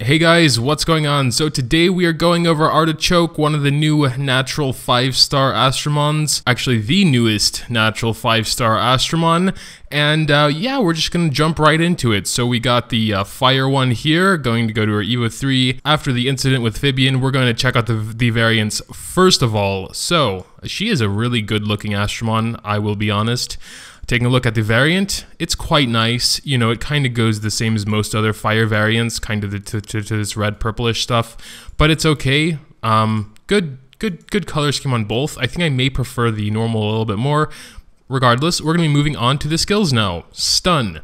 Hey guys, what's going on? So today we are going over Artichoke, one of the new natural 5-star Astromons. Actually, the newest natural 5-star Astromon. And yeah, we're just going to jump right into it. So we got the fire one here, going to go to our Evo 3. After the incident with Phibian, we're going to check out the variants first of all. So she is a really good looking Astromon, I will be honest. Taking a look at the variant, it's quite nice. You know, it kind of goes the same as most other fire variants, kind of to this red purplish stuff, but it's okay. Good color scheme on both. I think I may prefer the normal a little bit more. Regardless, we're going to be moving on to the skills now. Stun.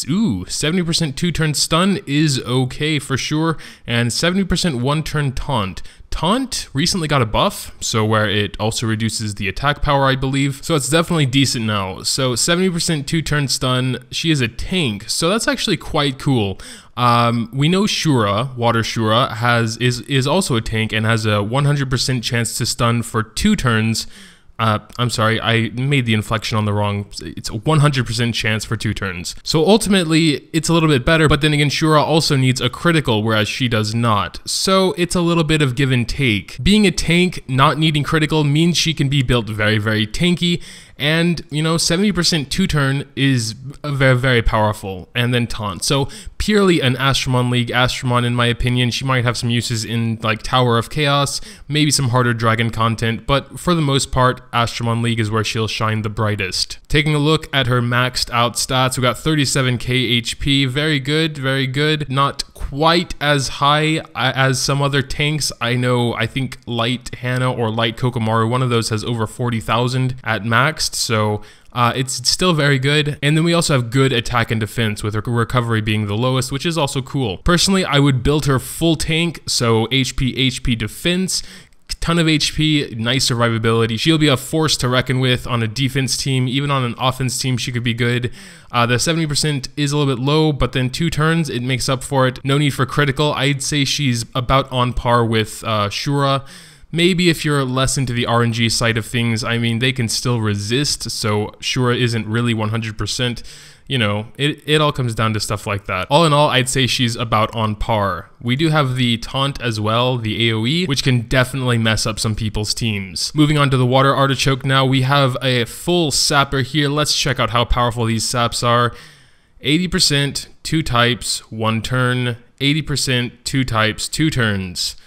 Ooh, 70% 2-turn stun is okay for sure, and 70% 1-turn taunt. Taunt recently got a buff, so where it also reduces the attack power, I believe. So it's definitely decent now. So 70% 2-turn stun. She is a tank, so that's actually quite cool. We know Shura, Water Shura, is also a tank and has a 100% chance to stun for 2 turns. I'm sorry, I made the inflection on the wrong. It's a 100% chance for 2 turns. So ultimately, it's a little bit better, but then again, Shura also needs a critical, whereas she does not. So it's a little bit of give and take. Being a tank, not needing critical, means she can be built very, very tanky. And, you know, 70% 2-turn is very, very powerful. And then taunt. So purely an Astromon League Astromon, in my opinion. She might have some uses in, like, Tower of Chaos, maybe some harder dragon content, but for the most part, Astromon League is where she'll shine the brightest. Taking a look at her maxed out stats, we got 37k HP. Very good, very good. Not quite as high as some other tanks. I think Light Hannah or Light Kokomaru, one of those has over 40,000 at maxed, so it's still very good. And then we also have good attack and defense, with her recovery being the lowest, which is also cool. Personally, I would build her full tank, so HP defense, ton of HP, nice survivability. She'll be a force to reckon with on a defense team. Even on an offense team, she could be good. The 70% is a little bit low, but then 2 turns, it makes up for it. No need for critical. I'd say she's about on par with Shura. Maybe if you're less into the RNG side of things, I mean, they can still resist, so Shura isn't really 100%. You know, it all comes down to stuff like that. All in all, I'd say she's about on par. We do have the taunt as well, the AoE, which can definitely mess up some people's teams. Moving on to the water artichoke now, we have a full sapper here. Let's check out how powerful these saps are. 80%, 2 types, 1 turn. 80%, 2 types, 2 turns.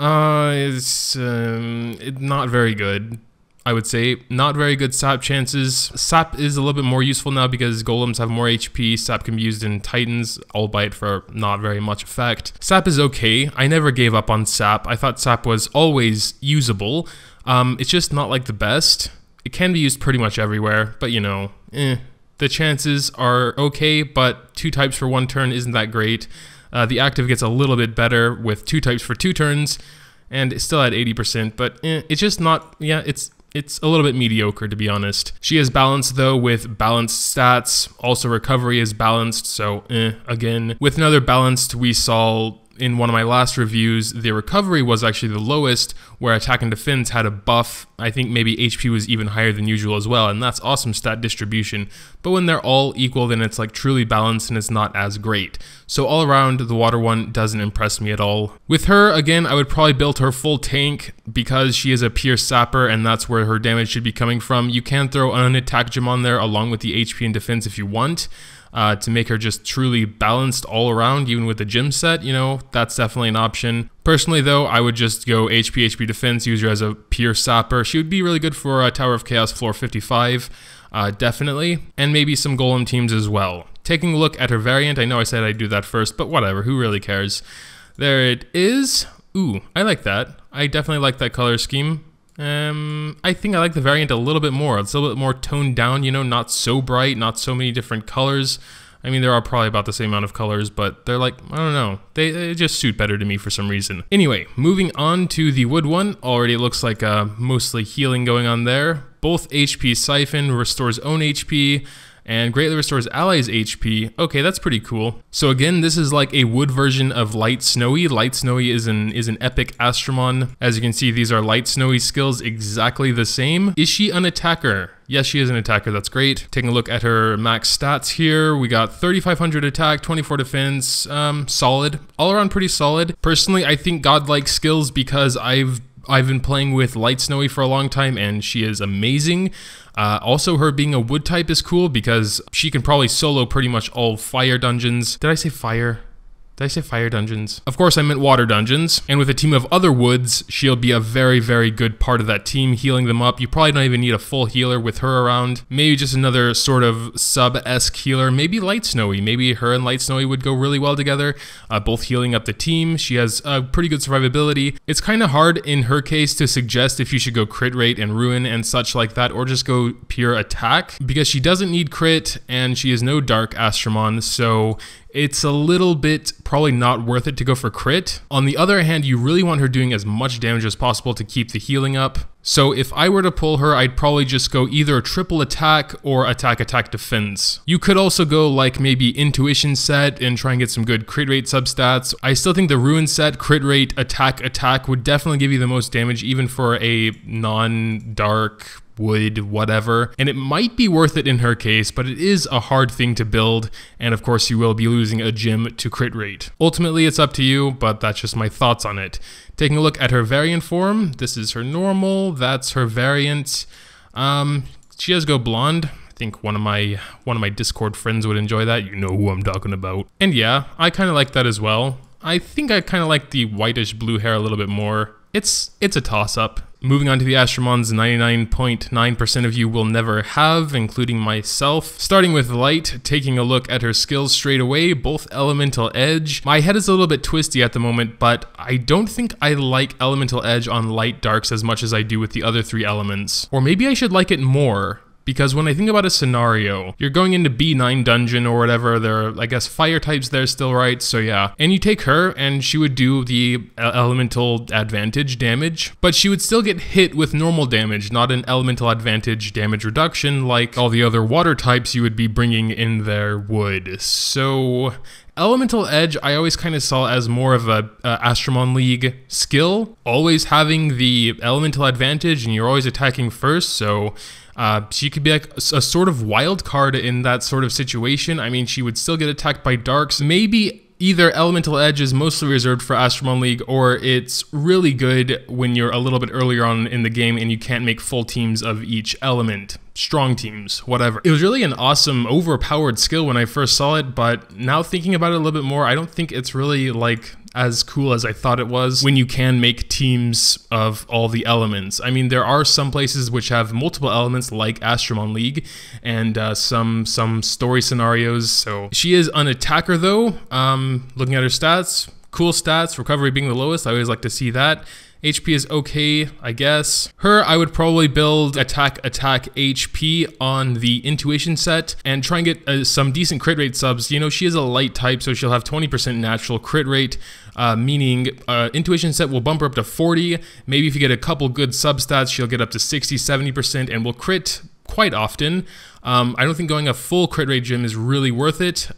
It's not very good. I would say not very good sap chances. Sap is a little bit more useful now because golems have more HP. Sap can be used in titans, albeit for not very much effect. Sap is okay. I never gave up on sap. I thought sap was always usable. It's just not like the best. It can be used pretty much everywhere, but you know, the chances are okay, but 2 types for 1 turn isn't that great. The active gets a little bit better with 2 types for 2 turns, and it's still at 80%, but it's just not, yeah, it's a little bit mediocre, to be honest. She is balanced, though, with balanced stats. Also, recovery is balanced, so again. With another balanced, we saw in one of my last reviews, the recovery was actually the lowest, where attack and defense had a buff. I think maybe HP was even higher than usual as well, and that's awesome stat distribution. But when they're all equal, then it's like truly balanced and it's not as great. So all around, the water one doesn't impress me at all. With her, again, I would probably build her full tank because she is a pure sapper and that's where her damage should be coming from. You can throw an attack gem on there along with the HP and defense if you want. To make her just truly balanced all around, even with the gym set, you know, that's definitely an option. Personally, though, I would just go HP defense, use her as a pure sapper. She would be really good for Tower of Chaos floor 55, definitely, and maybe some golem teams as well. Taking a look at her variant, I know I said I'd do that first, but whatever, who really cares? There it is. Ooh, I like that. I definitely like that color scheme. I think I like the variant a little bit more. It's a little bit more toned down, you know, not so bright, not so many different colors. I mean, there are probably about the same amount of colors, but they're like, I don't know, they just suit better to me for some reason. Anyway, moving on to the wood one. Already looks like mostly healing going on there. Both HP Siphon restores own HP, and greatly restores allies' HP. Okay, that's pretty cool. So again, this is like a wood version of Light Snowy. Light Snowy is an epic Astromon. As you can see, these are Light Snowy skills exactly the same. Is she an attacker? Yes, she is an attacker. That's great. Taking a look at her max stats here, we got 3,500 attack, 24 defense, solid. All around pretty solid. Personally, I think godlike skills because I've been playing with Light Snowy for a long time and she is amazing. Also, her being a wood type is cool because she can probably solo pretty much all fire dungeons. Did I say fire? Did I say fire dungeons? Of course I meant water dungeons. And with a team of other woods, she'll be a very, very good part of that team, healing them up. You probably don't even need a full healer with her around. Maybe just another sort of sub-esque healer. Maybe Light Snowy. Maybe her and Light Snowy would go really well together, both healing up the team. She has pretty good survivability. It's kind of hard in her case to suggest if you should go crit rate and ruin and such like that, or just go pure attack, because she doesn't need crit and she is no dark Astromon, so it's a little bit probably not worth it to go for crit. On the other hand, you really want her doing as much damage as possible to keep the healing up. So if I were to pull her, I'd probably just go either triple attack or attack defense. You could also go like maybe intuition set and try and get some good crit rate substats. I still think the ruin set, crit rate, attack would definitely give you the most damage even for a non-dark wood, whatever, and it might be worth it in her case, but it is a hard thing to build, and of course you will be losing a gym to crit rate. Ultimately, it's up to you, but that's just my thoughts on it. Taking a look at her variant form, this is her normal, that's her variant. She does go blonde. I think one of my Discord friends would enjoy that. You know who I'm talking about. And yeah, I kind of like that as well. I think I kind of like the whitish blue hair a little bit more. It's a toss-up. Moving on to the Astromons 99.9% of you will never have, including myself. Starting with Light, taking a look at her skills straight away, both Elemental Edge. My head is a little bit twisty at the moment, but I don't think I like Elemental Edge on Light Darks as much as I do with the other three elements. Or maybe I should like it more. Because when I think about a scenario, you're going into B9 dungeon or whatever, there are, I guess, fire types there still, right? So yeah. And you take her, and she would do the elemental advantage damage, but she would still get hit with normal damage, not an elemental advantage damage reduction like all the other water types you would be bringing in there would. So Elemental Edge, I always kind of saw as more of a Astromon League skill, always having the elemental advantage, and you're always attacking first, so she could be like a sort of wild card in that sort of situation. I mean, she would still get attacked by darks. Maybe either Elemental Edge is mostly reserved for Astromon League, or it's really good when you're a little bit earlier on in the game and you can't make full teams of each element. Strong teams, whatever. It was really an awesome, overpowered skill when I first saw it, but now thinking about it a little bit more, I don't think it's really like as cool as I thought it was when you can make teams of all the elements. I mean, there are some places which have multiple elements like Astromon League and some story scenarios. So she is an attacker though. Looking at her stats, cool stats, recovery being the lowest. I always like to see that. HP is okay, I guess. Her, I would probably build attack HP on the intuition set and try and get some decent crit rate subs. You know, she is a light type, so she'll have 20% natural crit rate, meaning intuition set will bump her up to 40. Maybe if you get a couple good substats, she'll get up to 60, 70% and will crit quite often. I don't think going a full crit rate gym is really worth it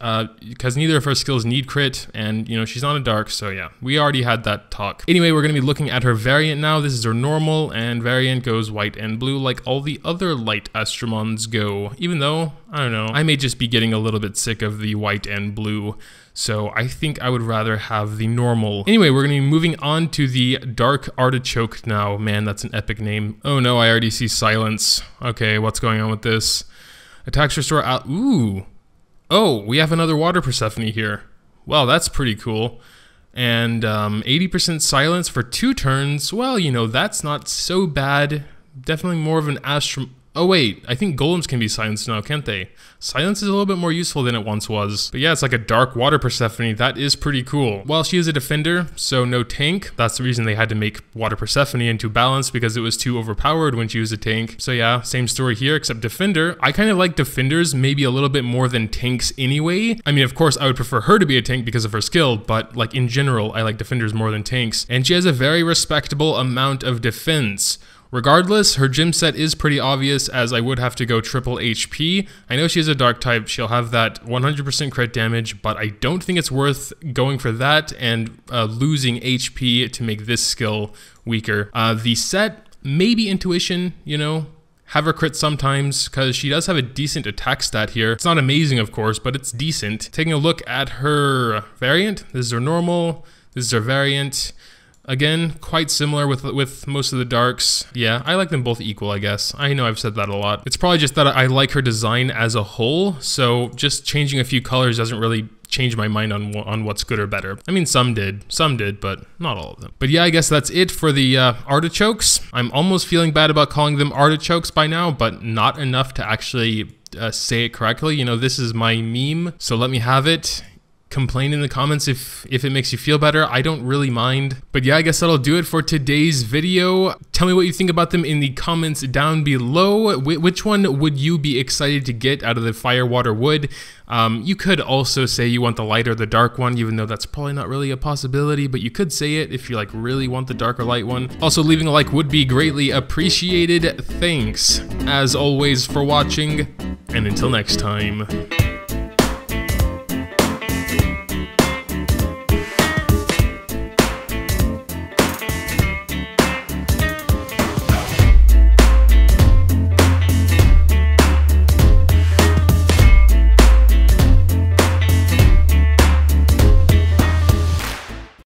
because neither of her skills need crit, and you know, she's not a dark, so yeah, we already had that talk. Anyway, we're going to be looking at her variant now. This is her normal, and variant goes white and blue like all the other light Astromons go, even though, I don't know, I may just be getting a little bit sick of the white and blue. So I think I would rather have the normal. Anyway, we're going to be moving on to the Dark Artichoke now. Man, that's an epic name. Oh no, I already see silence. Okay, what's going on with this? Attacks restore out. Ooh. Oh, we have another water Persephone here. Wow, that's pretty cool. And 80% silence for 2 turns. Well, you know, that's not so bad. Definitely more of an Oh wait, I think golems can be silenced now, can't they? Silence is a little bit more useful than it once was. But yeah, it's like a dark water Persephone. That is pretty cool. Well, she is a defender, so no tank. That's the reason they had to make water Persephone into balance, because it was too overpowered when she was a tank. So yeah, same story here, except defender. I kind of like defenders maybe a little bit more than tanks anyway. I mean, of course, I would prefer her to be a tank because of her skill, but like in general, I like defenders more than tanks. And she has a very respectable amount of defense. Regardless, her gym set is pretty obvious, as I would have to go triple HP. I know she has a dark type, she'll have that 100% crit damage, but I don't think it's worth going for that and losing HP to make this skill weaker. The set, maybe intuition, you know, have her crit sometimes, because she does have a decent attack stat here. It's not amazing, of course, but it's decent. Taking a look at her variant, this is her normal, this is her variant. Again, quite similar with most of the darks. Yeah, I like them both equal, I guess. I know I've said that a lot. It's probably just that I like her design as a whole, so just changing a few colors doesn't really change my mind on what's good or better. I mean, some did, but not all of them. But yeah, I guess that's it for the artichokes. I'm almost feeling bad about calling them artichokes by now, but not enough to actually say it correctly. You know, this is my meme, so let me have it. Complain in the comments if it makes you feel better. I don't really mind. But yeah, I guess that'll do it for today's video. Tell me what you think about them in the comments down below. Which one would you be excited to get out of the fire, water, wood? You could also say you want the light or the dark one, even though that's probably not really a possibility, but you could say it if you like really want the dark or light one. Also, leaving a like would be greatly appreciated. Thanks, as always, for watching, and until next time.